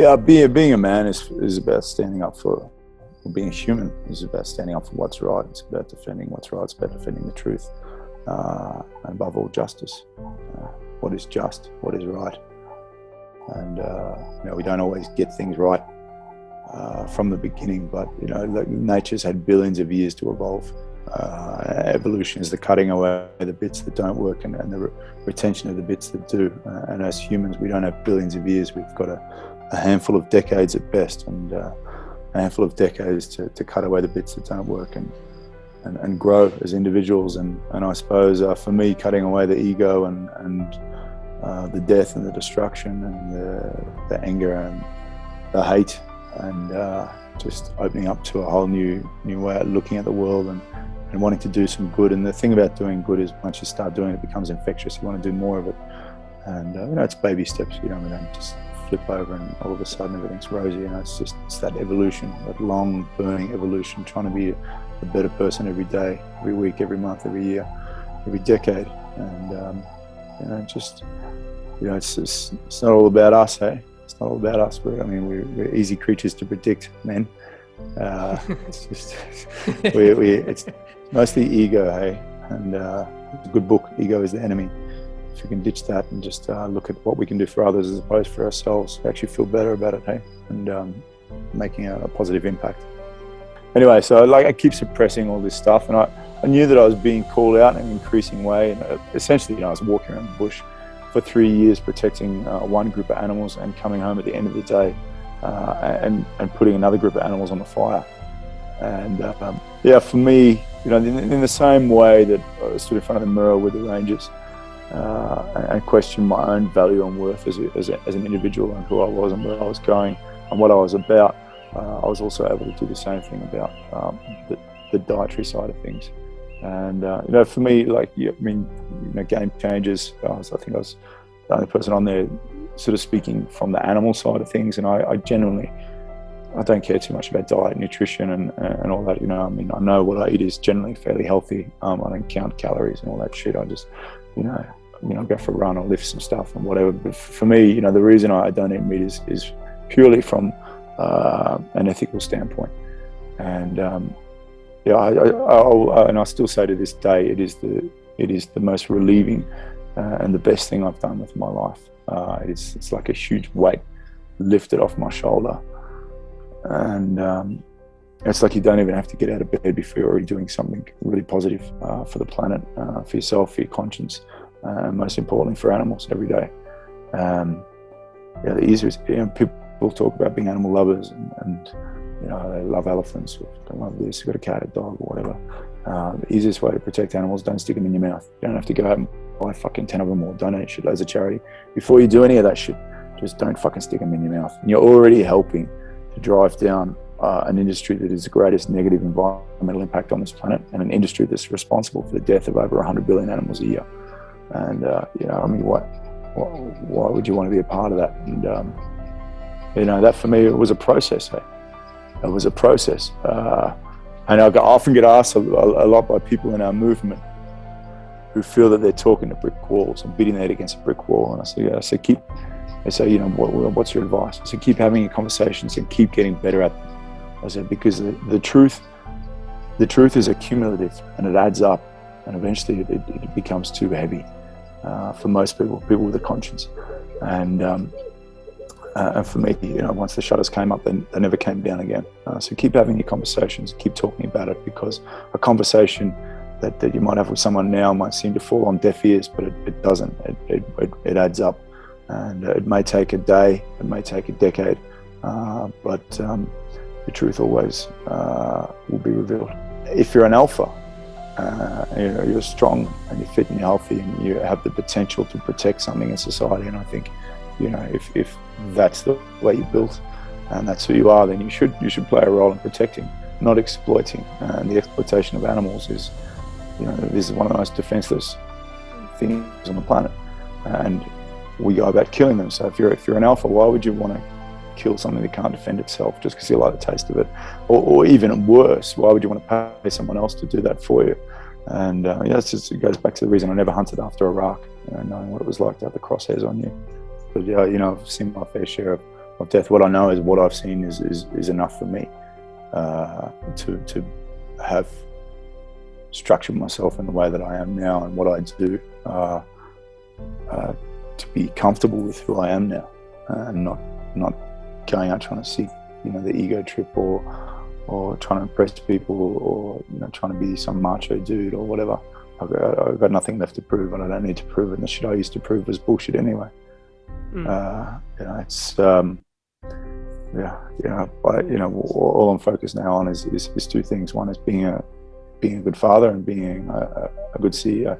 Yeah, being a man is about standing up for, or being a human is about standing up for what's right. It's about defending what's right. It's about defending the truth, and above all, justice. What is just? What is right? And we don't always get things right from the beginning, but nature's had billions of years to evolve. Evolution is the cutting away the bits that don't work and the retention of the bits that do. And as humans, we don't have billions of years. We've got a handful of decades at best, and a handful of decades to cut away the bits that don't work and grow as individuals. And I suppose for me, cutting away the ego and the death and the destruction and the anger and the hate, and just opening up to a whole new way of looking at the world and wanting to do some good. And the thing about doing good is once you start doing it, it becomes infectious. You want to do more of it. And it's baby steps. We don't just flip over and all of a sudden everything's rosy. It's that evolution, that long burning evolution, trying to be a better person every day, every week, every month, every year, every decade. And it's not all about us, hey? It's not all about us. We're easy creatures to predict, men. It's mostly ego, hey? And it's a good book, Ego is the Enemy. If we can ditch that and just look at what we can do for others as opposed for ourselves, we actually feel better about it, hey? And making a positive impact. Anyway, so I keep suppressing all this stuff, and I knew that I was being called out in an increasing way. And essentially, I was walking around the bush for 3 years protecting one group of animals and coming home at the end of the day and putting another group of animals on the fire. And for me, in the same way that I stood in front of the mirror with the rangers and questioned my own value and worth as an individual and who I was and where I was going and what I was about, I was also able to do the same thing about the dietary side of things. And for me, game changers. I think I was the only person on there sort of speaking from the animal side of things, and I don't care too much about diet, nutrition, and all that. I know what I eat is generally fairly healthy. I don't count calories and all that shit. I just, I'll go for a run or lift some stuff and whatever. But for me, the reason I don't eat meat is purely from an ethical standpoint. And I still say to this day, it is the most relieving and the best thing I've done with my life. It's like a huge weight lifted off my shoulder, and it's like you don't even have to get out of bed before you're already doing something really positive for the planet, for yourself, for your conscience, and most importantly for animals every day. The easiest, people talk about being animal lovers and they love elephants, or they love this, they've got a cat, a dog, or whatever. The easiest way to protect animals, don't stick them in your mouth. You don't have to go out and buy fucking 10 of them or donate shitloads of charity. Before you do any of that shit, just don't fucking stick them in your mouth. And you're already helping to drive down an industry that is the greatest negative environmental impact on this planet, and an industry that's responsible for the death of over 100 billion animals a year. And, why would you want to be a part of that? And, that for me, it was a process, hey? It was a process. And I often get asked a lot by people in our movement who feel that they're talking to brick walls and beating their head against a brick wall. And I say, they say, what's your advice? I said, keep having your conversations and keep getting better at them. I said, because the truth is accumulative and it adds up, and eventually it becomes too heavy for most people with a conscience. And for me, once the shutters came up, they never came down again. So keep having your conversations, keep talking about it, because a conversation that you might have with someone now might seem to fall on deaf ears, but it doesn't. It adds up, and it may take a day, it may take a decade, but the truth always will be revealed. If you're an alpha, you're strong and you're fit and you're healthy and you have the potential to protect something in society, and I think if that's the way you're built and that's who you are, then you should play a role in protecting, not exploiting. And the exploitation of animals is this is one of the most defenseless things on the planet, and we go about killing them. So if you're an alpha, why would you want to kill something that can't defend itself just because you like the taste of it? Or even worse, why would you want to pay someone else to do that for you? And it goes back to the reason I never hunted after a rack, knowing what it was like to have the crosshairs on you. But I've seen my fair share of death. What I know is what I've seen is enough for me to have structured myself in the way that I am now and what I do, to be comfortable with who I am now, and not going out trying to seek, the ego trip or trying to impress people, or trying to be some macho dude or whatever. I've got nothing left to prove, and I don't need to prove it. And the shit I used to prove was bullshit anyway. It's all I'm focused now on is two things. One is being a good father and being a good CEO.